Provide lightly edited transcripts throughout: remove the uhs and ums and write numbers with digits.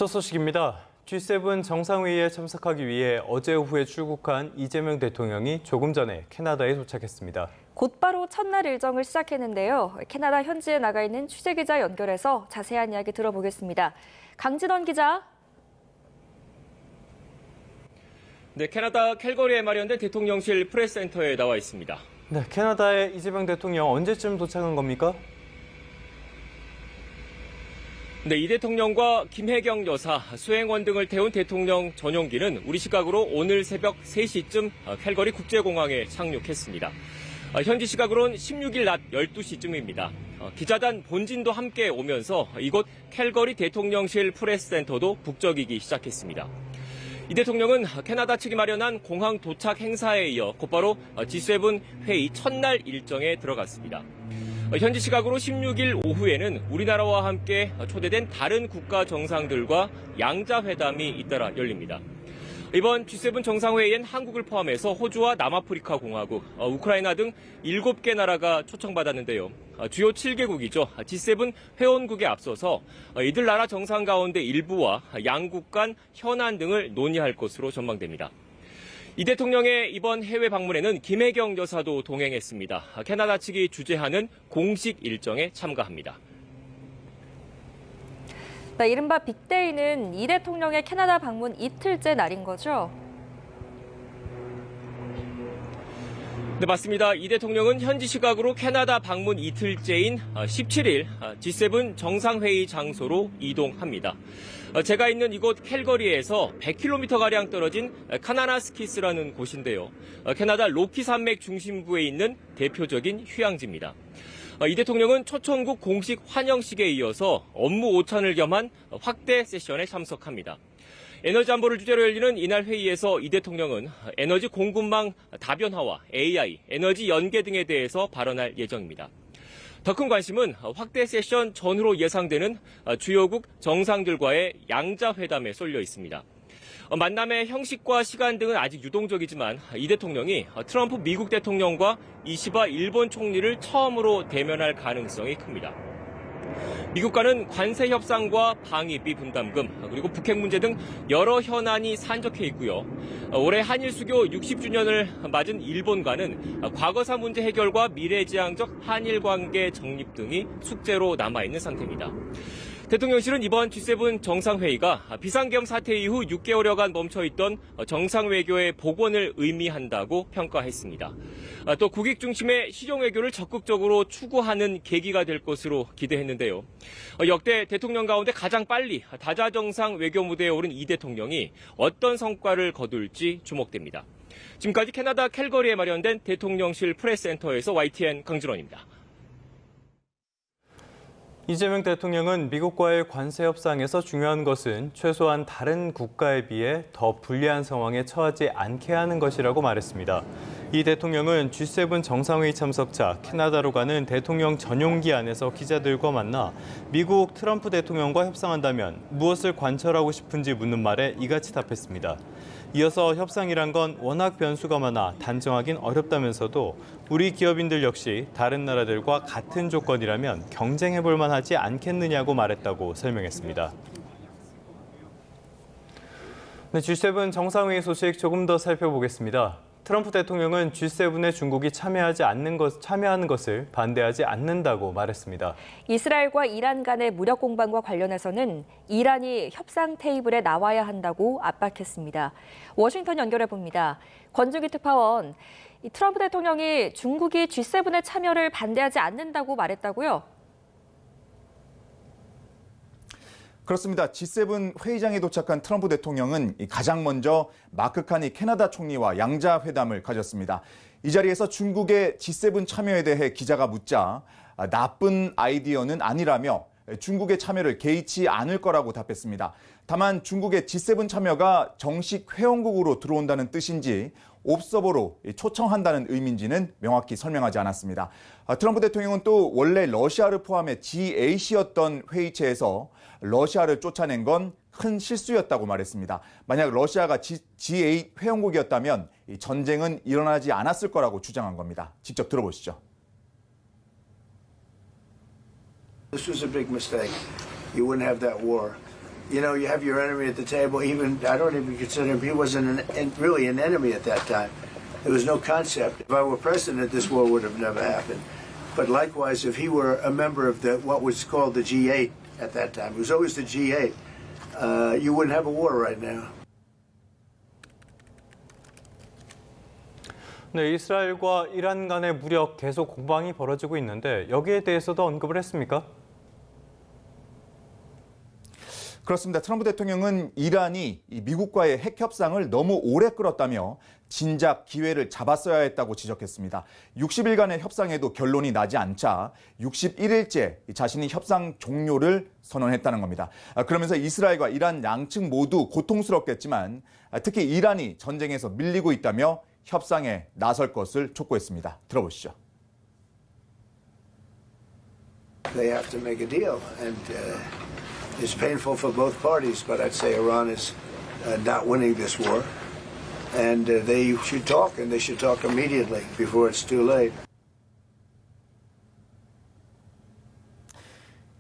첫 소식입니다. G7 정상회의에 참석하기 위해 어제 오후에 출국한 이재명 대통령이 조금 전에 캐나다에 도착했습니다. 곧바로 첫날 일정을 시작했는데요. 캐나다 현지에 나가 있는 취재기자 연결해서 자세한 이야기 들어보겠습니다. 강진원 기자. 네, 캐나다 캘거리에 마련된 대통령실 프레스센터에 나와 있습니다. 네, 캐나다에 이재명 대통령 언제쯤 도착한 겁니까? 네, 이 대통령과 김혜경 여사, 수행원 등을 태운 대통령 전용기는 우리 시각으로 오늘 새벽 3시쯤 캘거리 국제공항에 착륙했습니다. 현지 시각으로는 16일 낮 12시쯤입니다. 기자단 본진도 함께 오면서 이곳 캘거리 대통령실 프레스센터도 북적이기 시작했습니다. 이 대통령은 캐나다 측이 마련한 공항 도착 행사에 이어 곧바로 G7 회의 첫날 일정에 들어갔습니다. 현지 시각으로 16일 오후에는 우리나라와 함께 초대된 다른 국가 정상들과 양자회담이 잇따라 열립니다. 이번 G7 정상회의엔 한국을 포함해서 호주와 남아프리카 공화국, 우크라이나 등 7개 나라가 초청받았는데요. 주요 7개국이죠. G7 회원국에 앞서서 이들 나라 정상 가운데 일부와 양국 간 현안 등을 논의할 것으로 전망됩니다. 이 대통령의 이번 해외 방문에는 김혜경 여사도 동행했습니다. 캐나다 측이 주재하는 공식 일정에 참가합니다. 네, 이른바 빅데이는 이 대통령의 캐나다 방문 이틀째 날인 거죠? 네, 맞습니다. 이 대통령은 현지 시각으로 캐나다 방문 이틀째인 17일 G7 정상회의 장소로 이동합니다. 제가 있는 이곳 캘거리에서 100km가량 떨어진 카나나스키스라는 곳인데요. 캐나다 로키 산맥 중심부에 있는 대표적인 휴양지입니다. 이 대통령은 초청국 공식 환영식에 이어서 업무 오찬을 겸한 확대 세션에 참석합니다. 에너지 안보를 주제로 열리는 이날 회의에서 이 대통령은 에너지 공급망 다변화와 AI, 에너지 연계 등에 대해서 발언할 예정입니다. 더 큰 관심은 확대 세션 전후로 예상되는 주요국 정상들과의 양자회담에 쏠려 있습니다. 만남의 형식과 시간 등은 아직 유동적이지만 이 대통령이 트럼프 미국 대통령과 이시바 일본 총리를 처음으로 대면할 가능성이 큽니다. 미국과는 관세 협상과 방위비 분담금, 그리고 북핵 문제 등 여러 현안이 산적해 있고요. 올해 한일 수교 60주년을 맞은 일본과는 과거사 문제 해결과 미래지향적 한일 관계 정립 등이 숙제로 남아있는 상태입니다. 대통령실은 이번 G7 정상회의가 비상계엄 사태 이후 6개월여간 멈춰있던 정상외교의 복원을 의미한다고 평가했습니다. 또 국익 중심의 실용외교를 적극적으로 추구하는 계기가 될 것으로 기대했는데요. 역대 대통령 가운데 가장 빨리 다자정상 외교 무대에 오른 이 대통령이 어떤 성과를 거둘지 주목됩니다. 지금까지 캐나다 캘거리에 마련된 대통령실 프레스센터에서 YTN 강진원입니다. 이재명 대통령은 미국과의 관세 협상에서 중요한 것은 최소한 다른 국가에 비해 더 불리한 상황에 처하지 않게 하는 것이라고 말했습니다. 이 대통령은 G7 정상회의 참석차 캐나다로 가는 대통령 전용기 안에서 기자들과 만나 미국 트럼프 대통령과 협상한다면 무엇을 관철하고 싶은지 묻는 말에 이같이 답했습니다. 이어서 협상이란 건 워낙 변수가 많아 단정하긴 어렵다면서도 우리 기업인들 역시 다른 나라들과 같은 조건이라면 경쟁해볼 만하지 않겠느냐고 말했다고 설명했습니다. 네, G7 정상회의 소식 조금 더 살펴보겠습니다. 트럼프 대통령은 G7에 중국이 참여하는 것을 반대하지 않는다고 말했습니다. 이스라엘과 이란 간의 무력 공방과 관련해서는 이란이 협상 테이블에 나와야 한다고 압박했습니다. 워싱턴 연결해 봅니다. 권준기 특파원, 트럼프 대통령이 중국이 G7의 참여를 반대하지 않는다고 말했다고요? 그렇습니다. G7 회의장에 도착한 트럼프 대통령은 가장 먼저 마크 카니 캐나다 총리와 양자회담을 가졌습니다. 이 자리에서 중국의 G7 참여에 대해 기자가 묻자 나쁜 아이디어는 아니라며 중국의 참여를 개의치 않을 거라고 답했습니다. 다만 중국의 G7 참여가 정식 회원국으로 들어온다는 뜻인지 옵서버로 초청한다는 의미인지는 명확히 설명하지 않았습니다. 트럼프 대통령은 또 원래 러시아를 포함해 G8이었던 회의체에서 러시아를 쫓아낸 건 큰 실수였다고 말했습니다. 만약 러시아가 G8 회원국이었다면 전쟁은 일어나지 않았을 거라고 주장한 겁니다. 직접 들어보시죠. This was a big mistake. You wouldn't have that war. You know, you have your enemy at the table. Even I don't even consider him. He wasn't really an enemy at that time. There was no concept. If I were president, this war would have never happened. But likewise, if he were a member of what was called the G8 at that time, it was always the G8. You wouldn't have a war right now. 네, 이스라엘과 이란 간의 무력 계속 공방이 벌어지고 있는데 여기에 대해서도 언급을 했습니까? 그렇습니다. 트럼프 대통령은 이란이 미국과의 핵 협상을 너무 오래 끌었다며 진작 기회를 잡았어야 했다고 지적했습니다. 60일간의 협상에도 결론이 나지 않자 61일째 자신이 협상 종료를 선언했다는 겁니다. 그러면서 이스라엘과 이란 양측 모두 고통스럽겠지만 특히 이란이 전쟁에서 밀리고 있다며 협상에 나설 것을 촉구했습니다. 들어보시죠. They have to make a deal, and it's painful for both parties. But I'd say Iran is not winning this war, and they should talk, and they should talk immediately before it's too late.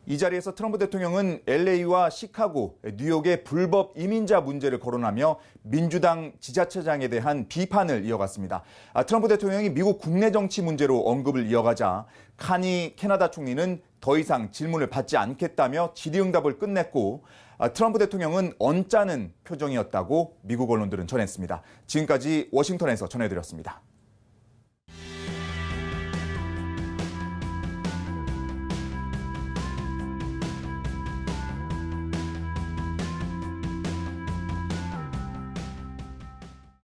이 자리에서 트럼프 대통령은 LA와 시카고, 뉴욕의 불법 이민자 문제를 거론하며 민주당 지자체장에 대한 비판을 이어갔습니다. 트럼프 대통령이 미국 국내 정치 문제로 언급을 이어가자 카니 캐나다 총리는 더 이상 질문을 받지 않겠다며 질의응답을 끝냈고 트럼프 대통령은 언짢은 표정이었다고 미국 언론들은 전했습니다. 지금까지 워싱턴에서 전해드렸습니다.